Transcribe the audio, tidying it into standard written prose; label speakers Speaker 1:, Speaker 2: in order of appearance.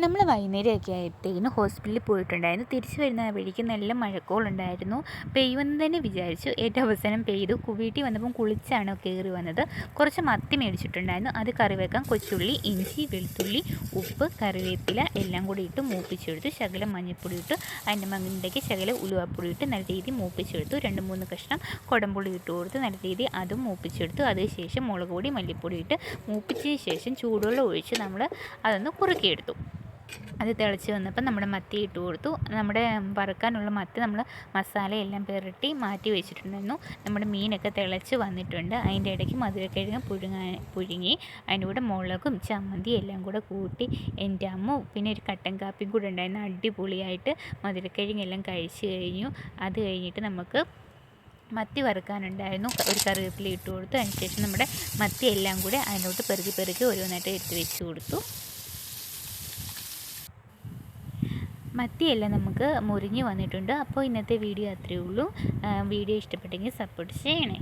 Speaker 1: നമ്മൾ വൈകുന്നേരമൊക്കെ ആയപ്പോഴത്തേക്കിനും ഹോസ്പിറ്റലിൽ പോയിട്ടുണ്ടായിരുന്നു. തിരിച്ചു വരുന്ന വഴിക്ക് നല്ല മഴക്കോളുണ്ടായിരുന്നു. പെയ്യുമെന്ന് തന്നെ വിചാരിച്ചു. ഏറ്റവും അവസാനം പെയ്തു. വീട്ടിൽ വന്നപ്പം കുളിച്ചാണ് കയറി വന്നത്. കുറച്ച് മത്തി മേടിച്ചിട്ടുണ്ടായിരുന്നു. അത് കറി വെക്കാൻ കൊച്ചുള്ളി, ഇഞ്ചി, വെളുത്തുള്ളി, ഉപ്പ്, കറിവേപ്പില എല്ലാം കൂടി ഇട്ട് മൂപ്പിച്ചെടുത്തു. ശകലം മഞ്ഞൾപ്പൊടി ഇട്ട് അതിൻ്റെ മണ്ണിലേക്ക് ശകലം ഉലുവാപ്പൊടി ഇട്ട് നല്ല രീതിയിൽ മൂപ്പിച്ചെടുത്തു. 2-3 കഷ്ണം കുടംപുളി ഇട്ട് കൊടുത്ത് നല്ല രീതിയിൽ അതും മൂപ്പിച്ചെടുത്തു. അതിനുശേഷം മുളക് പൊടി, മല്ലിപ്പൊടി ഇട്ട് മൂപ്പിച്ചതിന് ശേഷം ചൂടുവെള്ളം ഒഴിച്ച് നമ്മൾ അതൊന്ന് കുറുക്കിയെടുത്തു. അത് തിളച്ച് വന്നപ്പോൾ നമ്മുടെ മത്തി ഇട്ട് കൊടുത്തു. നമ്മുടെ വറുക്കാനുള്ള മത്തി നമ്മൾ മസാലയെല്ലാം പുരട്ടി മാറ്റി വെച്ചിട്ടുണ്ടായിരുന്നു. നമ്മുടെ മീനൊക്കെ തിളച്ച് വന്നിട്ടുണ്ട്. അതിൻ്റെ ഇടയ്ക്ക് മധുരക്കിഴങ്ങ് പുഴുങ്ങി അതിൻ്റെ കൂടെ മുളകും ചമ്മന്തി എല്ലാം കൂടെ കൂട്ടി എൻ്റെ അമ്മ പിന്നെ ഒരു കട്ടൻ കാപ്പിയും കൂടെ ഉണ്ടായിരുന്നു. അടിപൊളിയായിട്ട് മധുരക്കിഴങ്ങെല്ലാം കഴിച്ച് കഴിഞ്ഞു. അത് കഴിഞ്ഞിട്ട് നമുക്ക് മത്തി വറുക്കാനുണ്ടായിരുന്നു. ഒരു കറിവേപ്പില ഇട്ട് കൊടുത്തു. അതിനുശേഷം നമ്മുടെ മത്തി എല്ലാം കൂടെ അതിനോട്ട് പെറുക്കി ഓരോന്നായിട്ട് എടുത്ത് വെച്ച് കൊടുത്തു. മത്തിയെല്ലാം നമുക്ക് മുറിഞ്ഞ് വന്നിട്ടുണ്ട്. അപ്പോൾ ഇന്നത്തെ വീഡിയോ അത്രയേ ഉള്ളൂ. വീഡിയോ ഇഷ്ടപ്പെട്ടെങ്കിൽ സപ്പോർട്ട് ചെയ്യണേ.